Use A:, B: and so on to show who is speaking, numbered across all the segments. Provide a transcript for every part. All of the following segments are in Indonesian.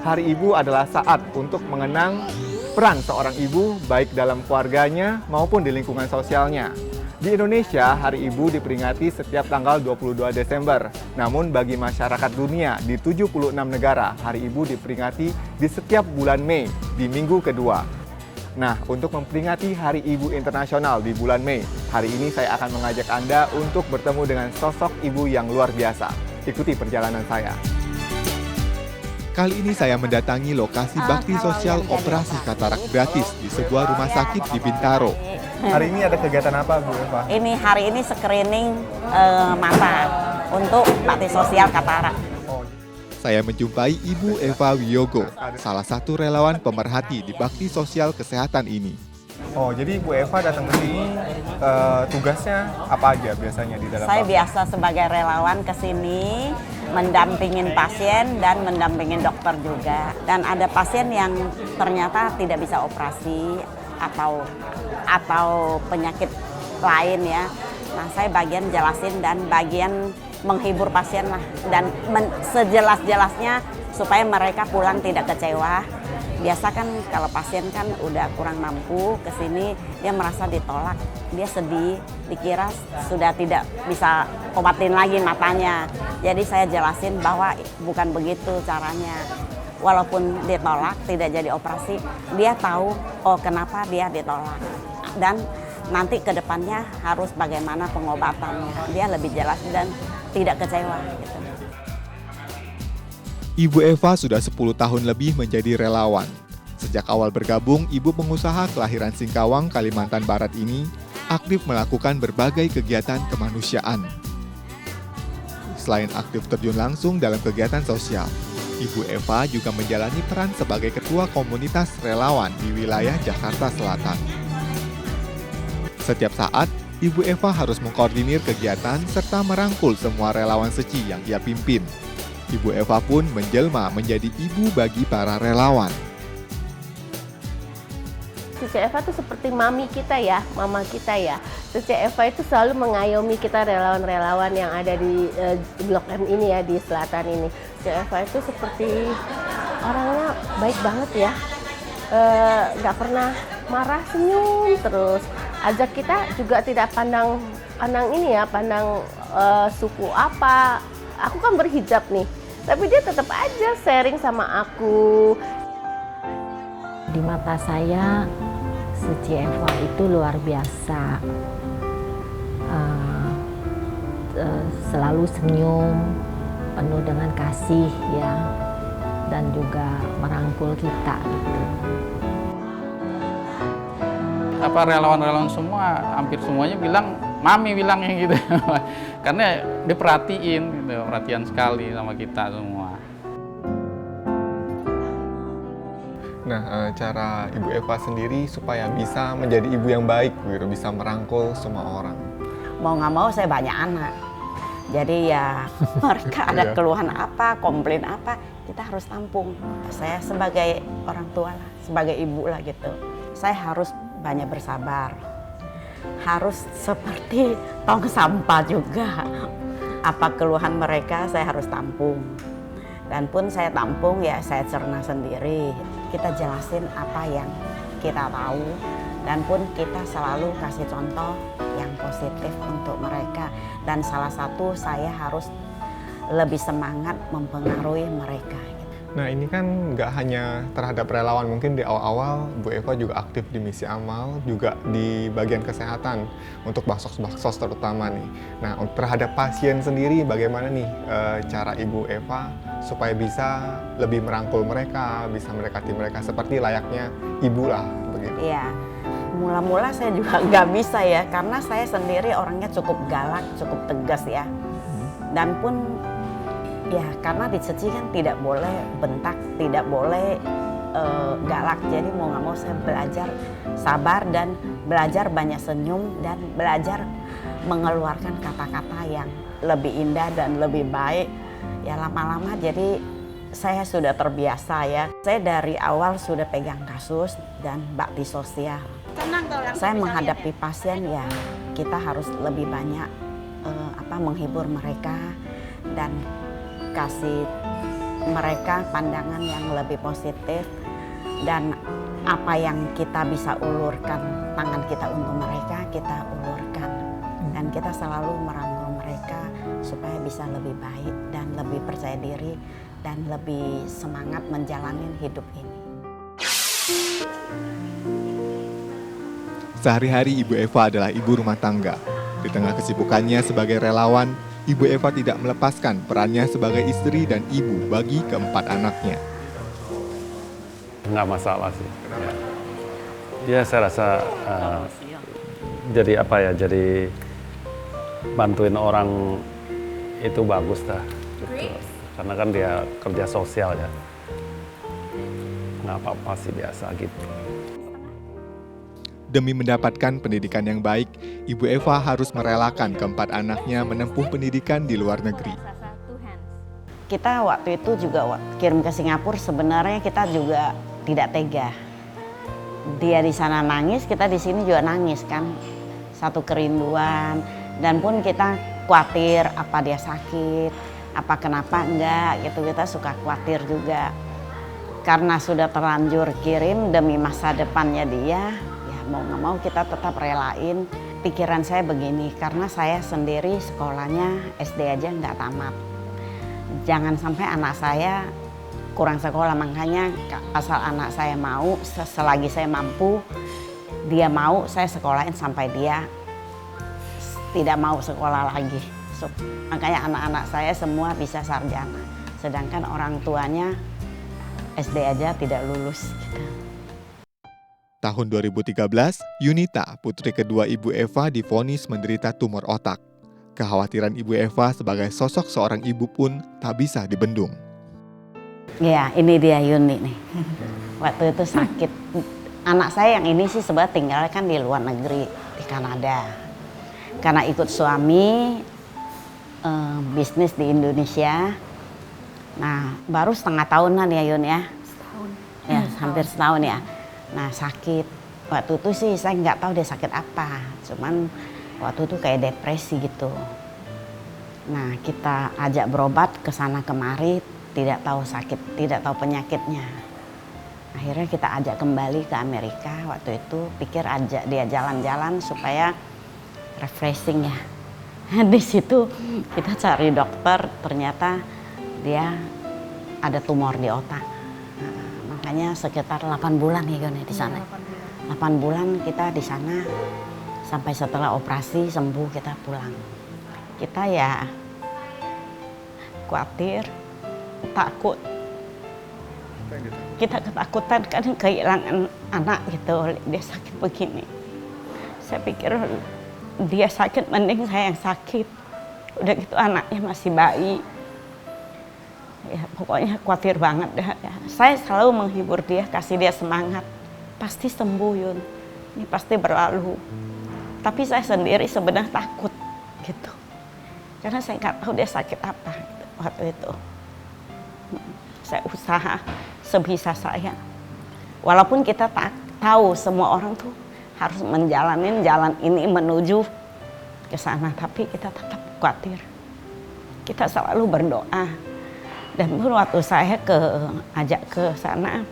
A: Hari Ibu adalah saat untuk mengenang peran seorang ibu baik dalam keluarganya maupun di lingkungan sosialnya. Di Indonesia, Hari Ibu diperingati setiap tanggal 22 Desember. Namun bagi masyarakat dunia di 76 negara, Hari Ibu diperingati di setiap bulan Mei di minggu kedua. Nah, untuk memperingati Hari Ibu Internasional di bulan Mei, hari ini saya akan mengajak Anda untuk bertemu dengan sosok ibu yang luar biasa. Ikuti perjalanan saya. Kali ini saya mendatangi lokasi bakti sosial operasi katarak gratis di sebuah rumah sakit di Bintaro. Hari ini ada kegiatan apa, Bu Eva?
B: Hari ini screening mata untuk bakti sosial katarak.
A: Saya menjumpai Ibu Eva Wiyogo, salah satu relawan pemerhati di bakti sosial kesehatan ini. Oh, jadi Bu Eva datang ke sini, tugasnya apa aja biasanya di dalam?
B: Saya biasa sebagai relawan ke sini, mendampingin pasien dan mendampingin dokter juga. Dan ada pasien yang ternyata tidak bisa operasi atau penyakit lain ya. Nah, saya bagian jelasin dan bagian menghibur pasien lah, dan sejelas-jelasnya supaya mereka pulang tidak kecewa. Biasa kan kalau pasien kan udah kurang mampu ke sini, dia merasa ditolak, dia sedih, dikira sudah tidak bisa obatin lagi matanya. Jadi saya jelasin bahwa bukan begitu caranya. Walaupun ditolak, tidak jadi operasi, dia tahu oh kenapa dia ditolak. Dan nanti ke depannya harus bagaimana pengobatannya. Dia lebih jelas dan tidak kecewa gitu.
A: Ibu Eva sudah 10 tahun lebih menjadi relawan. Sejak awal bergabung, ibu pengusaha kelahiran Singkawang, Kalimantan Barat ini aktif melakukan berbagai kegiatan kemanusiaan. Selain aktif terjun langsung dalam kegiatan sosial, Ibu Eva juga menjalani peran sebagai ketua komunitas relawan di wilayah Jakarta Selatan. Setiap saat, Ibu Eva harus mengkoordinir kegiatan serta merangkul semua relawan Seci yang ia pimpin. Ibu Eva pun menjelma menjadi ibu bagi para relawan.
C: Cici Eva itu seperti mami kita ya, mama kita ya. Cici Eva itu selalu mengayomi kita relawan-relawan yang ada di Blok M ini ya, di selatan ini. Cici Eva itu seperti orangnya baik banget ya, nggak pernah marah, senyum terus. Ajak kita juga tidak pandang ini ya, pandang suku apa. Aku kan berhijab nih, tapi dia tetap aja sharing sama aku.
D: Di mata saya, Cici Eva itu luar biasa. Selalu senyum, penuh dengan kasih ya, dan juga merangkul kita gitu.
E: Relawan-relawan semua, hampir semuanya bilang, mami bilangnya gitu. Karena diperhatiin gitu, perhatian sekali sama kita semua.
A: Nah, cara Ibu Eva sendiri supaya bisa menjadi ibu yang baik, gitu, bisa merangkul semua orang.
B: Mau nggak mau saya banyak anak. Jadi ya mereka ada keluhan apa, komplain apa, kita harus tampung. Saya sebagai orang tua lah, sebagai ibu lah gitu. Saya harus banyak bersabar. Harus seperti tong sampah juga. Apa keluhan mereka saya harus tampung. Dan pun saya tampung ya saya cerna sendiri. Kita jelasin apa yang kita tahu. Dan pun kita selalu kasih contoh yang positif untuk mereka. Dan salah satu saya harus lebih semangat mempengaruhi mereka.
A: Nah, ini kan nggak hanya terhadap relawan, mungkin di awal-awal Bu Eva juga aktif di misi amal, juga di bagian kesehatan untuk baksos terutama nih. Nah, terhadap pasien sendiri bagaimana nih cara Ibu Eva supaya bisa lebih merangkul mereka, bisa mendekati mereka seperti layaknya ibu lah begitu.
B: Iya, mula-mula saya juga nggak bisa ya, karena saya sendiri orangnya cukup galak, cukup tegas ya. Dan pun ya karena di Seci kan tidak boleh bentak, tidak boleh galak. Jadi mau nggak mau saya belajar sabar dan belajar banyak senyum dan belajar mengeluarkan kata-kata yang lebih indah dan lebih baik. Ya lama-lama jadi saya sudah terbiasa ya. Saya dari awal sudah pegang kasus dan bakti sosial. Saya menghadapi pasien ya kita harus lebih banyak menghibur mereka dan kasih mereka pandangan yang lebih positif, dan apa yang kita bisa ulurkan tangan kita untuk mereka, kita ulurkan. Dan kita selalu merangkul mereka supaya bisa lebih baik dan lebih percaya diri dan lebih semangat menjalani hidup ini.
A: Sehari-hari Ibu Eva adalah ibu rumah tangga. Di tengah kesibukannya sebagai relawan, Ibu Eva tidak melepaskan perannya sebagai istri dan ibu bagi keempat anaknya.
F: Nggak masalah sih. Ya, saya rasa jadi apa ya, jadi bantuin orang itu bagus dah. Gitu. Karena kan dia kerja sosial ya. Nggak apa-apa sih, biasa gitu.
A: Demi mendapatkan pendidikan yang baik, Ibu Eva harus merelakan keempat anaknya menempuh pendidikan di luar negeri.
B: Kita waktu itu juga kirim ke Singapura, sebenarnya kita juga tidak tega. Dia di sana nangis, kita di sini juga nangis kan. Satu kerinduan, dan pun kita khawatir apa dia sakit, apa kenapa enggak gitu, kita suka khawatir juga. Karena sudah terlanjur kirim demi masa depannya dia, ya mau nggak mau kita tetap relain. Pikiran saya begini, karena saya sendiri sekolahnya SD aja nggak tamat. Jangan sampai anak saya kurang sekolah, makanya asal anak saya mau, selagi saya mampu, dia mau, saya sekolahin sampai dia tidak mau sekolah lagi. Makanya anak-anak saya semua bisa sarjana, sedangkan orang tuanya SD aja tidak lulus gitu.
A: Tahun 2013, Yunita, putri kedua Ibu Eva, divonis menderita tumor otak. Kekhawatiran Ibu Eva sebagai sosok seorang ibu pun tak bisa dibendung.
B: Ya, ini dia Yuni nih. Waktu itu sakit. Anak saya yang ini sih sebenarnya tinggal kan di luar negeri, di Kanada. Karena ikut suami bisnis di Indonesia. Nah, baru setengah tahunan ya Yun ya.
C: Setahun.
B: Ya, hampir setahun ya. Nah, sakit. Waktu itu sih saya nggak tahu dia sakit apa. Cuman waktu itu kayak depresi gitu. Nah, kita ajak berobat ke sana kemari, tidak tahu sakit, tidak tahu penyakitnya. Akhirnya kita ajak kembali ke Amerika. Waktu itu pikir ajak dia jalan-jalan supaya refreshing ya. Di situ kita cari dokter, ternyata dia ada tumor di otak. Nah, makanya sekitar 8 bulan ya Yoni di sana. 8 bulan kita di sana sampai setelah operasi sembuh kita pulang. Kita ya khawatir, takut. Kita ketakutan kan kehilangan anak gitu, dia sakit begini. Saya pikir dia sakit mending saya yang sakit. Udah gitu anaknya masih bayi. Ya pokoknya khawatir banget dah. Ya. Saya selalu menghibur dia, kasih dia semangat. Pasti sembuh Yun, ini pasti berlalu. Tapi saya sendiri sebenarnya takut gitu. Karena saya nggak tahu dia sakit apa gitu, waktu itu. Saya usaha sebisa saya. Walaupun kita tak tahu semua orang tuh harus menjalani jalan ini menuju ke sana, tapi kita tetap khawatir. Kita selalu berdoa. Dan waktu saya ajak ke sana,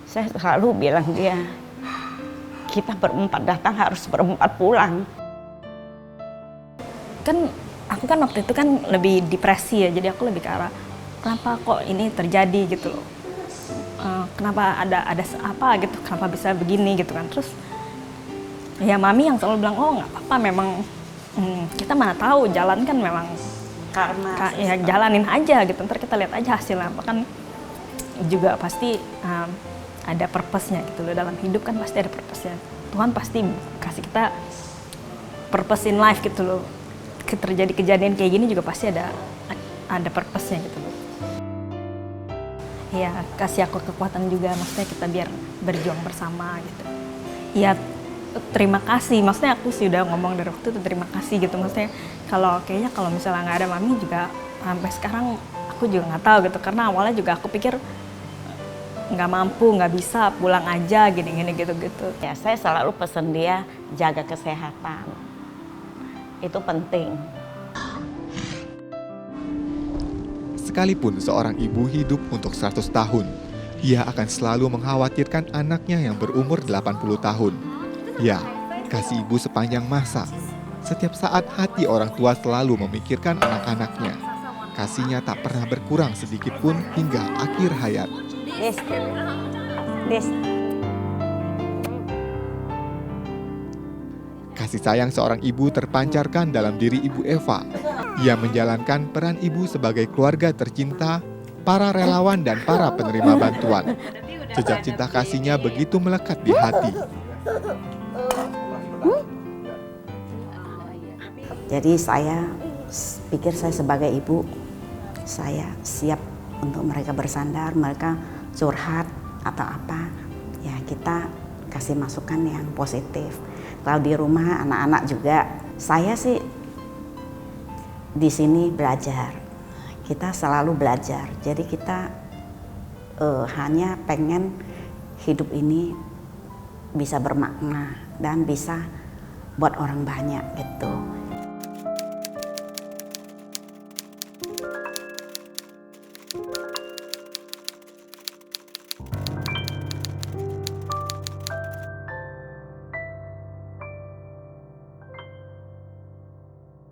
B: saya selalu bilang dia, kita berempat datang harus berempat pulang.
G: Kan aku kan waktu itu kan lebih depresi ya, jadi aku lebih ke arah kenapa kok ini terjadi gitu loh. Kenapa ada apa gitu, kenapa bisa begini gitu kan. Terus ya mami yang selalu bilang, oh nggak apa-apa memang kita mana tahu, jalan kan memang
B: Karena
G: ya jalanin aja gitu, ntar kita lihat aja hasilnya apa, kan juga pasti ada purpose-nya gitu loh, dalam hidup kan pasti ada purpose-nya. Tuhan pasti kasih kita purpose in life gitu loh. Terjadi kejadian kayak gini juga pasti ada purpose-nya gitu loh. Ya kasih aku kekuatan juga, maksudnya kita biar berjuang bersama gitu. Ya terima kasih, maksudnya aku sih udah ngomong dari waktu itu terima kasih gitu, maksudnya kayaknya kalau misalnya nggak ada mami juga sampai sekarang aku juga nggak tahu gitu, karena awalnya juga aku pikir nggak mampu, nggak bisa, pulang aja gini-gini gitu-gitu.
B: ya saya selalu pesan dia jaga kesehatan, itu penting.
A: Sekalipun seorang ibu hidup untuk 100 tahun, ia akan selalu mengkhawatirkan anaknya yang berumur 80 tahun. Ya, kasih ibu sepanjang masa. Setiap saat hati orang tua selalu memikirkan anak-anaknya. Kasihnya tak pernah berkurang sedikit pun hingga akhir hayat. Kasih sayang seorang ibu terpancarkan dalam diri Ibu Eva. Ia menjalankan peran ibu sebagai keluarga tercinta, para relawan dan para penerima bantuan. Jejak cinta kasihnya begitu melekat di hati.
B: Jadi saya pikir saya sebagai ibu, saya siap untuk mereka bersandar, mereka curhat atau apa, ya kita kasih masukan yang positif. Kalau di rumah anak-anak juga, saya sih di sini belajar. Kita selalu belajar. Jadi kita hanya pengen hidup ini bisa bermakna dan bisa buat orang banyak gitu.